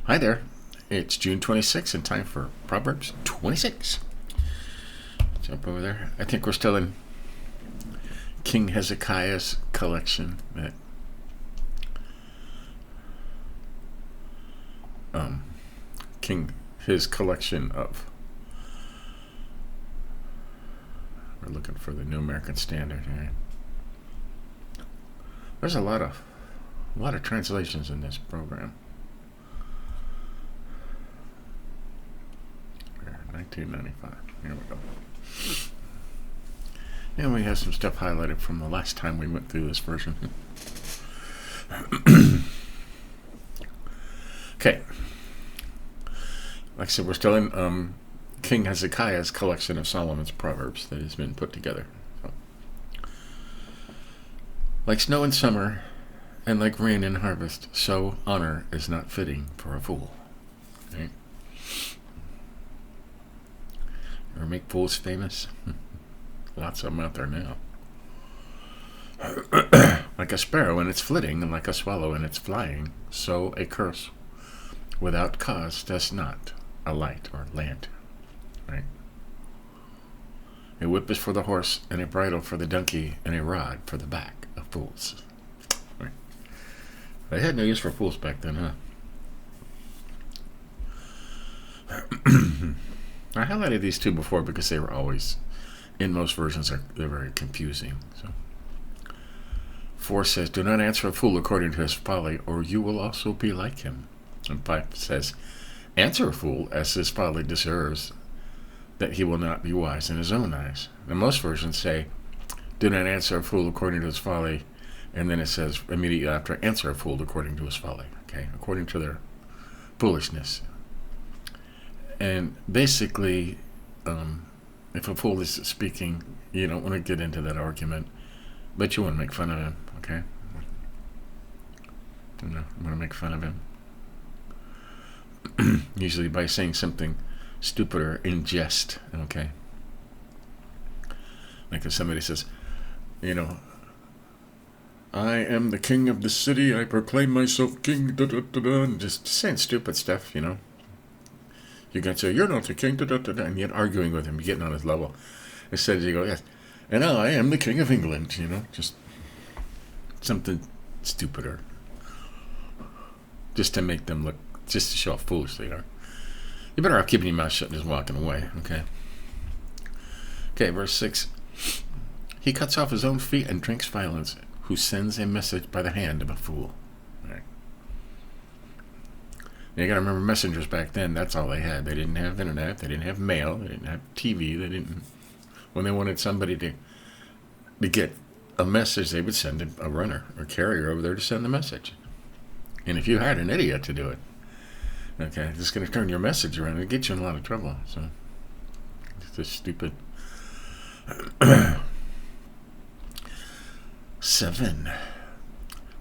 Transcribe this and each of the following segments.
Hi there. It's June 26th and time for Proverbs 26. Jump over there. I think we're still in King Hezekiah's collection. His collection of. We're looking for the New American Standard here. There's a lot of translations in this program. 1995. Here we go. And we have some stuff highlighted from the last time we went through this version. Okay. Like I said, we're still in King Hezekiah's collection of Solomon's Proverbs that has been put together. So. Like snow in summer and like rain in harvest, so honor is not fitting for a fool. Okay. Or make fools famous? Lots of them out there now. Like a sparrow in its flitting, and like a swallow in its flying, so a curse without cause does not alight or land. Right? A whip is for the horse, and a bridle for the donkey, and a rod for the back of fools. Right? They had no use for fools back then, huh? I highlighted these two before because they were always, in most versions, they're very confusing. So, 4 says, do not answer a fool according to his folly, or you will also be like him. And 5 says, answer a fool as his folly deserves, that he will not be wise in his own eyes. And most versions say, do not answer a fool according to his folly, and then it says immediately after, answer a fool according to his folly. Okay, according to their foolishness. And basically, if a fool is speaking, you don't want to get into that argument, but you want to make fun of him, okay? You want to make fun of him. Usually by saying something stupid or in jest, okay? Like if somebody says, I am the king of the city, I proclaim myself king, and just saying stupid stuff, You can say, you're not the king, and yet arguing with him, getting on his level. Instead, you go, yes, and I am the king of England, just something stupider. Just to make them look, just to show how foolish they are. You better off keeping your mouth shut and just walking away, okay? Okay, verse 6. He cuts off his own feet and drinks violence, who sends a message by the hand of a fool. You gotta remember, messengers back then, that's all they had. They didn't have internet, they didn't have mail, they didn't have TV, when they wanted somebody to get a message, they would send a runner or carrier over there to send the message. And if you hired an idiot to do it, okay, it's gonna turn your message around and get you in a lot of trouble. So, it's just stupid. 7.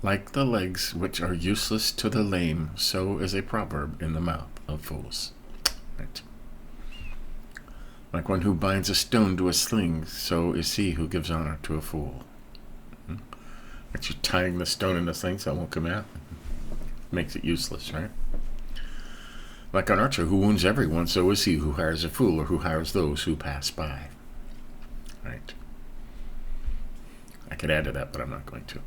Like the legs which are useless to the lame, so is a proverb in the mouth of fools. Right. Like one who binds a stone to a sling, so is he who gives honor to a fool. Aren't you tying the stone in the sling so it won't come out? Makes it useless, right? Like an archer who wounds everyone, so is he who hires a fool, or who hires those who pass by. Right. I could add to that, but I'm not going to.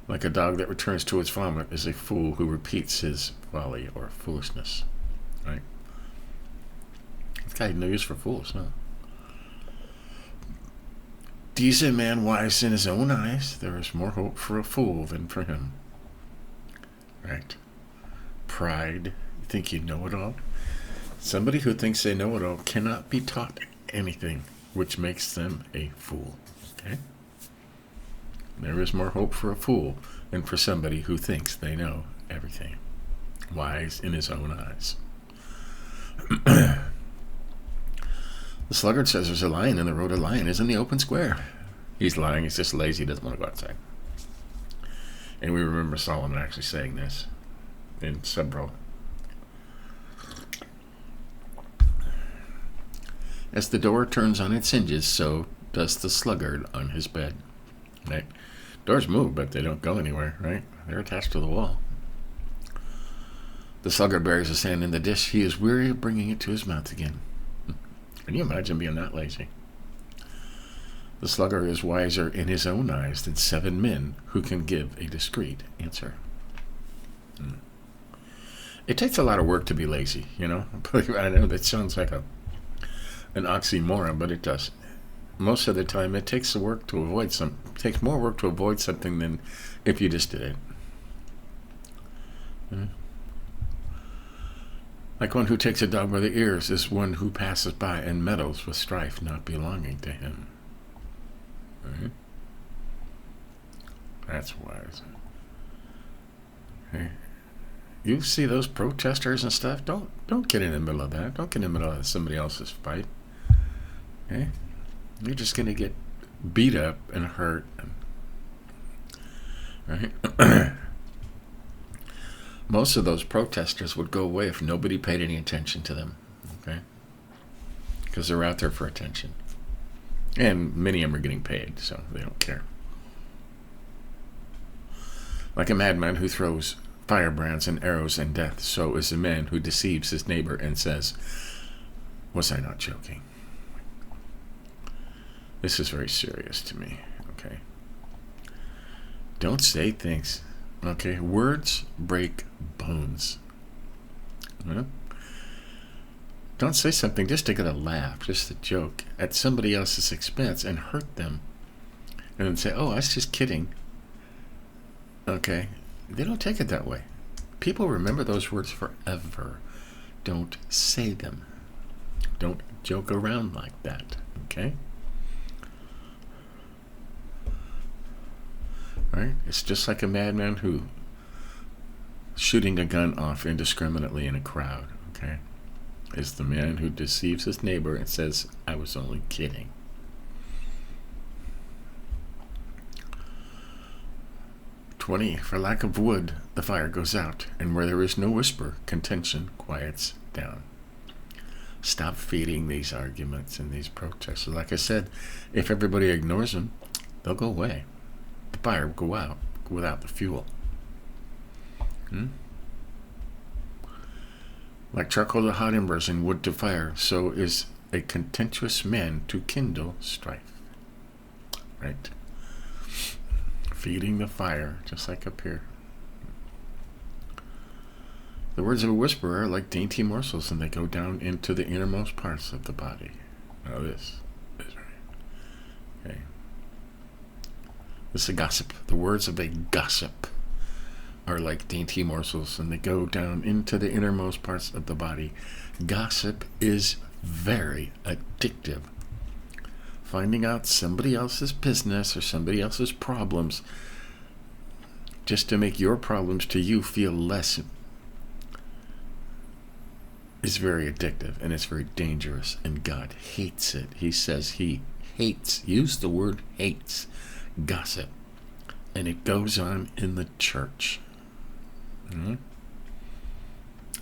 Like a dog that returns to its vomit is a fool who repeats his folly or foolishness. Right? This guy had no use for fools, huh? Is a man wise in his own eyes? There is more hope for a fool than for him. Right? Pride. You think you know it all? Somebody who thinks they know it all cannot be taught anything, which makes them a fool. Okay? There is more hope for a fool than for somebody who thinks they know everything. Wise in his own eyes. The sluggard says there's a lion in the road. A lion is in the open square. He's lying. He's just lazy. He doesn't want to go outside. And we remember Solomon actually saying this in several. As the door turns on its hinges, so does the sluggard on his bed. Right? Doors move, but they don't go anywhere, right? They're attached to the wall. The sluggard buries his hand in the dish. He is weary of bringing it to his mouth again. Can you imagine being that lazy? The sluggard is wiser in his own eyes than 7 men who can give a discreet answer. It takes a lot of work to be lazy, I know that sounds like an oxymoron, but it does. Most of the time, it takes more work to avoid something than if you just did it. Like one who takes a dog by the ears is one who passes by and meddles with strife not belonging to him. Right? That's wise. Okay. You see those protesters and stuff? Don't get in the middle of that. Don't get in the middle of somebody else's fight. Okay? You're just going to get beat up and hurt. Right? Most of those protesters would go away if nobody paid any attention to them. Okay? Because they're out there for attention. And many of them are getting paid, so they don't care. Like a madman who throws firebrands and arrows and death, so is a man who deceives his neighbor and says, "Was I not joking?" This is very serious to me, okay? Don't say things, okay? Words break bones. Don't say something just to get a laugh, just a joke, at somebody else's expense and hurt them. And then say, "Oh, I was just kidding." Okay? They don't take it that way. People remember those words forever. Don't say them. Don't joke around like that. Okay? Right? It's just like a madman who shooting a gun off indiscriminately in a crowd. Okay? Is the man who deceives his neighbor and says, "I was only kidding." For lack of wood, the fire goes out, and where there is no whisper, contention quiets down. Stop feeding these arguments and these protests. Like I said, if everybody ignores them, they'll go away. The fire will go out without the fuel. Like charcoal to hot embers and wood to fire, so is a contentious man to kindle strife. Right? Feeding the fire, just like up here. The words of a whisperer are like dainty morsels, and they go down into the innermost parts of the body. Now this is right. Okay. This is a gossip. The words of a gossip are like dainty morsels, and they go down into the innermost parts of the body. Gossip is very addictive. Finding out somebody else's business or somebody else's problems just to make your problems to you feel less is very addictive, and it's very dangerous, and God hates it. He says he hates, use the word hates, gossip. And it goes on in the church.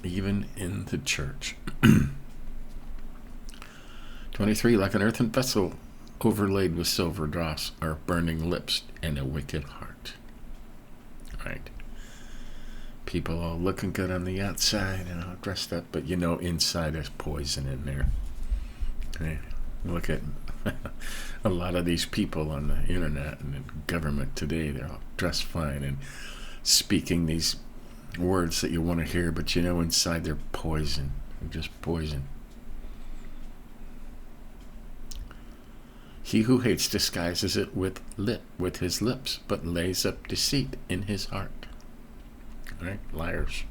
Even in the church. 23, like an earthen vessel overlaid with silver dross are burning lips and a wicked heart. Right? People all looking good on the outside and all dressed up, but inside there's poison in there. Okay? Look at a lot of these people on the internet and the government today. They're all dressed fine and speaking these words that you want to hear, but inside they're poison. They're just poison. He who hates disguises it with his lips, but lays up deceit in his heart. Right? Liars.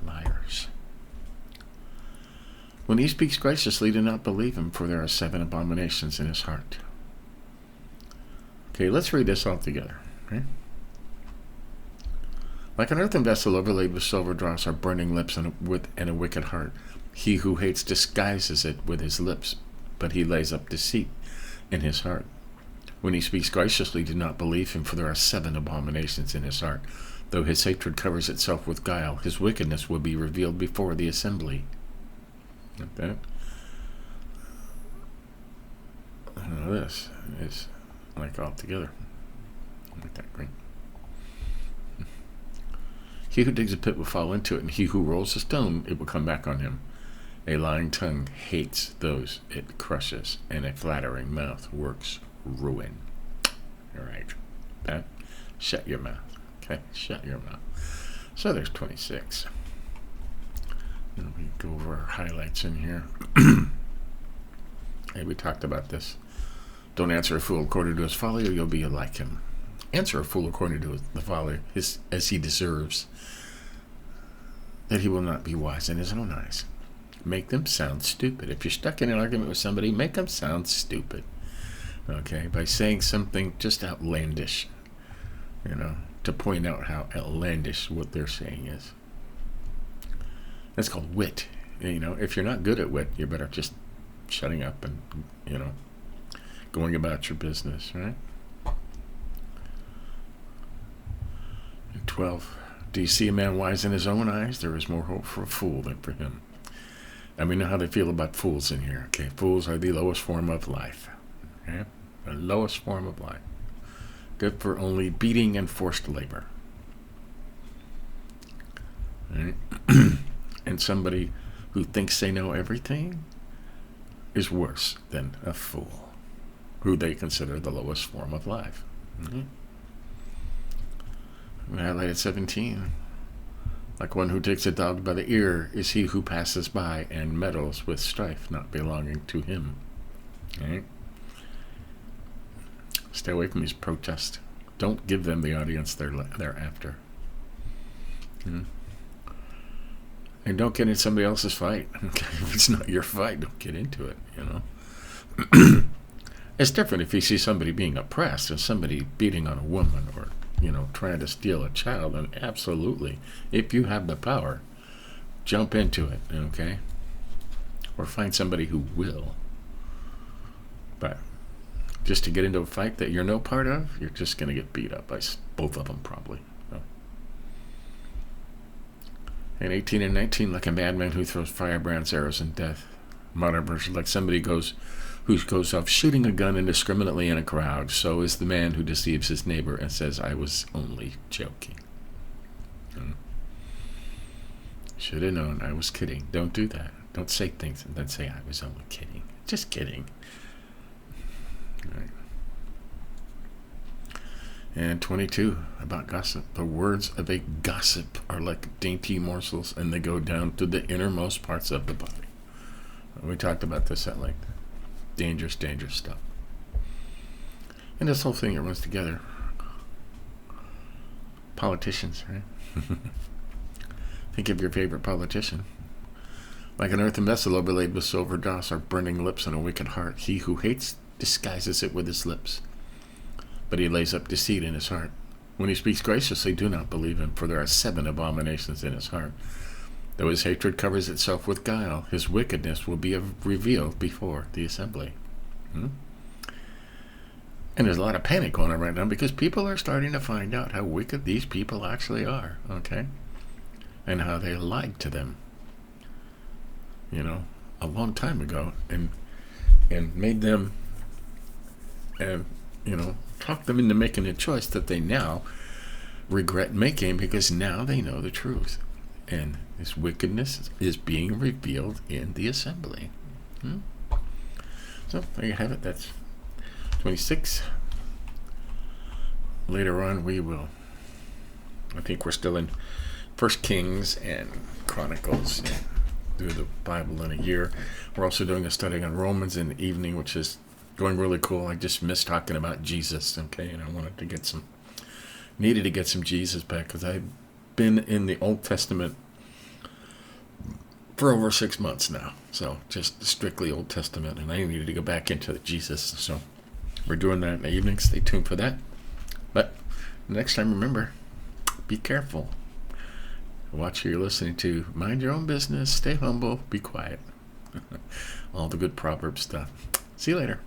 Liars. When he speaks graciously, do not believe him, for there are 7 abominations in his heart. Okay, let's read this all together. Okay? Like an earthen vessel overlaid with silver dross are burning lips and a wicked heart. He who hates disguises it with his lips, but he lays up deceit in his heart. When he speaks graciously, do not believe him, for there are 7 abominations in his heart. Though his hatred covers itself with guile, his wickedness will be revealed before the assembly. Like that. This is like all together. Like that, great. He who digs a pit will fall into it, and he who rolls a stone, it will come back on him. A lying tongue hates those it crushes, and a flattering mouth works ruin. All right. Pat, shut your mouth. Okay? Shut your mouth. So there's 26. And we go over our highlights in here. Hey, we talked about this. Don't answer a fool according to his folly, or you'll be like him. Answer a fool according to the folly as he deserves, that he will not be wise in his own eyes. Make them sound stupid. If you're stuck in an argument with somebody, make them sound stupid. Okay? By saying something just outlandish, to point out how outlandish what they're saying is. That's called wit. If you're not good at wit, you're better just shutting up and, going about your business, right? 12. Do you see a man wise in his own eyes? There is more hope for a fool than for him. And we know how they feel about fools in here. Okay, fools are the lowest form of life. Okay? The lowest form of life. Good for only beating and forced labor. Right? And somebody who thinks they know everything is worse than a fool, who they consider the lowest form of life. Mm-hmm. We highlighted 17. Like one who takes a dog by the ear is he who passes by and meddles with strife not belonging to him. Right? Stay away from these protests. Don't give them the audience they're after. Mm-hmm. And don't get in somebody else's fight. Okay? If it's not your fight, don't get into it, It's different if you see somebody being oppressed and somebody beating on a woman or, trying to steal a child. And absolutely, if you have the power, jump into it, okay? Or find somebody who will. But just to get into a fight that you're no part of, you're just going to get beat up by both of them probably. And 18 and 19, like a madman who throws firebrands, arrows, and death. Modern version, like somebody who goes off shooting a gun indiscriminately in a crowd. So is the man who deceives his neighbor and says, I was only joking. Should have known I was kidding. Don't do that. Don't say things and then say I was only kidding. Just kidding. All right. And 22, about gossip. The words of a gossip are like dainty morsels, and they go down to the innermost parts of the body. We talked about this at length. Dangerous, dangerous stuff. And this whole thing, it runs together. Politicians, right? Think of your favorite politician. Like an earthen vessel overlaid with silver dross are burning lips and a wicked heart. He who hates disguises it with his lips, but he lays up deceit in his heart. When he speaks graciously, do not believe him, for there are 7 abominations in his heart. Though his hatred covers itself with guile, his wickedness will be revealed before the assembly. And there's a lot of panic going on right now because people are starting to find out how wicked these people actually are, okay? And how they lied to them, a long time ago, and made them, talked them into making a choice that they now regret making because now they know the truth. And this wickedness is being revealed in the assembly. So there you have it. That's 26. Later on I think we're still in 1 Kings and Chronicles, and do the Bible in a year. We're also doing a study on Romans in the evening, which is going really cool. I just miss talking about Jesus, okay? And I needed to get some Jesus back because I've been in the Old Testament for over 6 months now. So just strictly Old Testament, and I needed to go back into the Jesus. So we're doing that in the evening. Stay tuned for that. But next time, remember, be careful. Watch who you're listening to. Mind your own business. Stay humble. Be quiet. All the good Proverbs stuff. See you later.